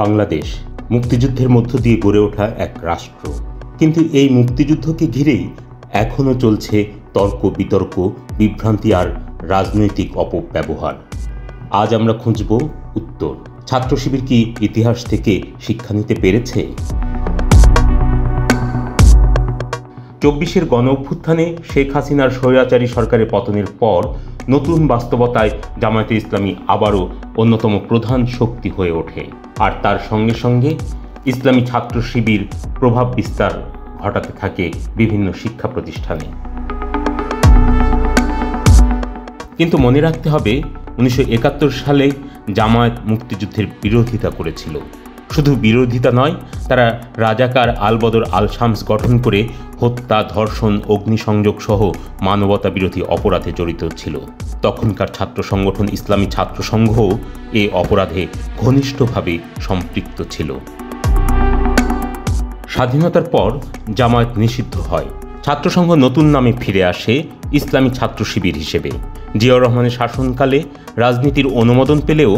বাংলাদেশ মুক্তিযুদ্ধের মধ্য দিয়ে গড়ে ওঠা এক রাষ্ট্র, কিন্তু এই মুক্তিযুদ্ধকে ঘিরেই এখনও চলছে তর্ক বিতর্ক, বিভ্রান্তি আর রাজনৈতিক অপব্যবহার। আজ আমরা খুঁজব উত্তর। ছাত্র শিবির কি ইতিহাস থেকে শিক্ষা নিতে পেরেছে? ২৪-এর গণ অভ্যুত্থানে শেখ হাসিনার স্বৈরাচারী সরকারের পতনের পর নতুন বাস্তবতায় জামায়াতে ইসলামী আবারও অন্যতম প্রধান শক্তি হয়ে ওঠে, আর তার সঙ্গে সঙ্গে ইসলামী ছাত্র শিবির প্রভাব বিস্তার ঘটাতে থাকে বিভিন্ন শিক্ষা প্রতিষ্ঠানে। কিন্তু মনে রাখতে হবে, ১৯৭১ সালে জামায়াত মুক্তিযুদ্ধের বিরোধিতা করেছিল। শুধু বিরোধিতা নয়, তারা রাজাকার আলবদর আল শামস গঠন করে হত্যা, ধর্ষণ, অগ্নিসংযোগ সহ মানবতা বিরোধী অপরাধে জড়িত ছিল। তখনকার ছাত্র সংগঠন ইসলামী ছাত্র সংঘও এ অপরাধে ঘনিষ্ঠভাবে সম্পৃক্ত ছিল। স্বাধীনতার পর জামায়াত নিষিদ্ধ হয়। ছাত্রসংঘ নতুন নামে ফিরে আসে ইসলামী ছাত্র শিবির হিসেবে। জিয়াউর রহমানের শাসনকালে রাজনীতির অনুমোদন পেলেও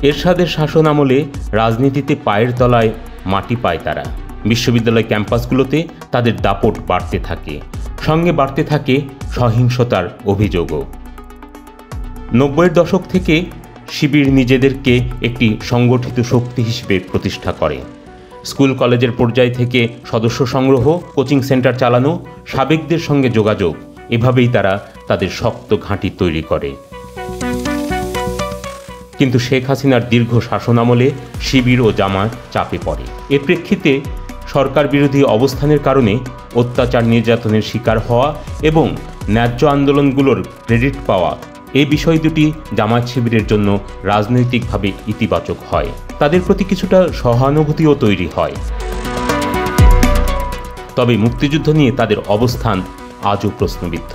এরশাদের শাসন আমলে রাজনীতিতে পায়ের তলায় মাটি পায় তারা। বিশ্ববিদ্যালয় ক্যাম্পাসগুলোতে তাদের দাপট বাড়তে থাকে, সঙ্গে বাড়তে থাকে সহিংসতার অভিযোগও। ৯০-এর দশক থেকে শিবির নিজেদেরকে একটি সংগঠিত শক্তি হিসেবে প্রতিষ্ঠা করে। স্কুল কলেজের পর্যায় থেকে সদস্য সংগ্রহ, কোচিং সেন্টার চালানো, সাবেকদের সঙ্গে যোগাযোগ, এভাবেই তারা তাদের শক্ত ঘাঁটি তৈরি করে। কিন্তু শেখ হাসিনার দীর্ঘ শাসনামলে শিবির ও জামায়াত চাপে পড়ে। এর প্রেক্ষিতে সরকার বিরোধী অবস্থানের কারণে অত্যাচার নির্যাতনের শিকার হওয়া এবং ন্যায্য আন্দোলনগুলোর ক্রেডিট পাওয়া, এই বিষয় দুটি জামায়াত শিবিরের জন্য রাজনৈতিকভাবে ইতিবাচক হয়। তাদের প্রতি কিছুটা সহানুভূতিও তৈরি হয়। তবে মুক্তিযুদ্ধ নিয়ে তাদের অবস্থান আজও প্রশ্নবিদ্ধ।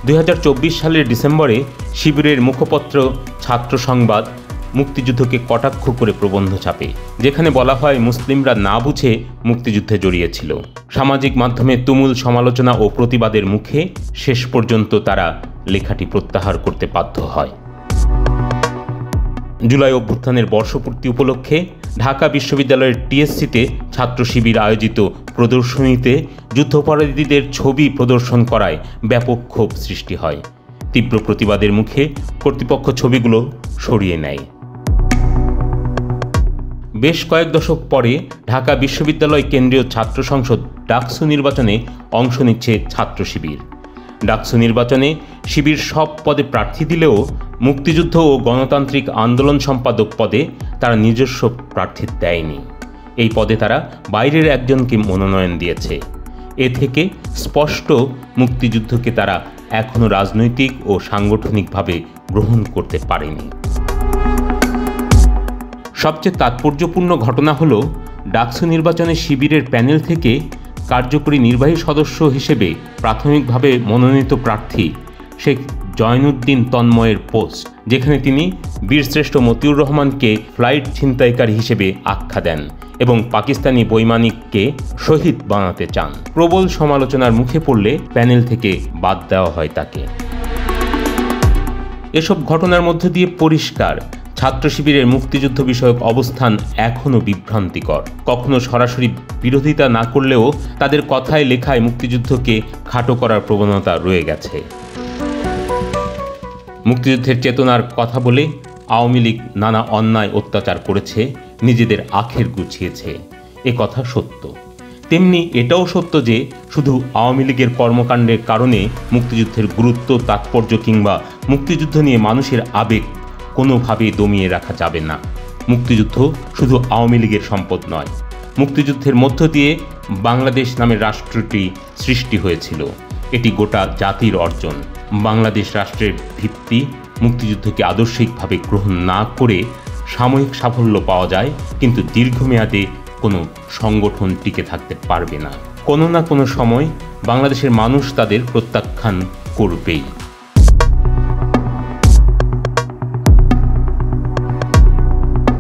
২০২৪ সালের ডিসেম্বরে শিবিরের মুখপত্র ছাত্র সংবাদ মুক্তিযুদ্ধকে কটাক্ষ করে প্রবন্ধ ছাপে, যেখানে বলা হয় মুসলিমরা না বুঝে মুক্তিযুদ্ধে জড়িয়েছিল। সামাজিক মাধ্যমে তুমুল সমালোচনা ও প্রতিবাদের মুখে শেষ পর্যন্ত তারা লেখাটি প্রত্যাহার করতে বাধ্য হয়। জুলাই অভ্যুত্থানের বর্ষপূর্তি উপলক্ষে ঢাকা বিশ্ববিদ্যালয়ের টিএসসিতে ছাত্র শিবির আয়োজিত প্রদর্শনীতে যুদ্ধাপরাধীদের ছবি প্রদর্শন করায় ব্যাপক ক্ষোভ সৃষ্টি হয়। তীব্র প্রতিবাদের মুখে কর্তৃপক্ষ ছবিগুলো সরিয়ে নেয়। বেশ কয়েক দশক পরে ঢাকা বিশ্ববিদ্যালয় কেন্দ্রীয় ছাত্র সংসদ ডাকসু নির্বাচনে অংশ নিচ্ছে ছাত্র শিবির। ডাকসু নির্বাচনে শিবির সব পদে প্রার্থী দিলেও মুক্তিযুদ্ধ ও গণতান্ত্রিক আন্দোলন সম্পাদক পদে তারা নিজস্ব প্রার্থী দেয়নি। এই পদে তারা বাইরের একজনকে মনোনয়ন দিয়েছে। এ থেকে স্পষ্ট মুক্তিযুদ্ধকে তারা এখনও রাজনৈতিক ও সাংগঠনিকভাবে গ্রহণ করতে পারেনি। সবচেয়ে তাৎপর্যপূর্ণ ঘটনা হল, ডাকসু নির্বাচনে শিবিরের প্যানেল থেকে কার্যকরী নির্বাহী সদস্য হিসেবে প্রাথমিকভাবে মনোনীত প্রার্থী শেখ জয়নুদ্দিন তন্ময়ের পোস্ট, যেখানে তিনি বীরশ্রেষ্ঠ মতিউর রহমানকে ফ্লাইট ছিনতাইকারী হিসেবে আখ্যা দেন এবং পাকিস্তানি বৈমানিককে শহীদ বানাতে চান। প্রবল সমালোচনার মুখে পড়লে প্যানেল থেকে বাদ দেওয়া হয় তাকে। এসব ঘটনার মধ্য দিয়ে পরিষ্কার, ছাত্র শিবিরের মুক্তিযুদ্ধ বিষয়ক অবস্থান এখনও বিভ্রান্তিকর। কখনো সরাসরি বিরোধিতা না করলেও তাদের কথায় লেখায় মুক্তিযুদ্ধকে খাটো করার প্রবণতা রয়ে গেছে। মুক্তিযুদ্ধের চেতনার কথা বলে আওয়ামী লীগ নানা অন্যায় অত্যাচার করেছে, নিজেদের আখের গুছিয়েছে, এ কথা সত্য। তেমনি এটাও সত্য যে শুধু আওয়ামী লীগের কর্মকাণ্ডের কারণে মুক্তিযুদ্ধের গুরুত্ব, তাৎপর্য কিংবা মুক্তিযুদ্ধ নিয়ে মানুষের আবেগ কোনোভাবেই দমিয়ে রাখা যাবে না। মুক্তিযুদ্ধ শুধু আওয়ামী লীগের সম্পদ নয়। মুক্তিযুদ্ধের মধ্য দিয়ে বাংলাদেশ নামের রাষ্ট্রটি সৃষ্টি হয়েছিল। এটি গোটা জাতির অর্জন। বাংলাদেশ রাষ্ট্রের ভিত্তি মুক্তিযুদ্ধকে আদর্শিকভাবে গ্রহণ না করে সাময়িক সাফল্য পাওয়া যায়, কিন্তু দীর্ঘমেয়াদে কোনো সংগঠন টিকে থাকতে পারবে না। কোনো না কোনো সময় বাংলাদেশের মানুষ তাদের প্রত্যাখ্যান করবেই।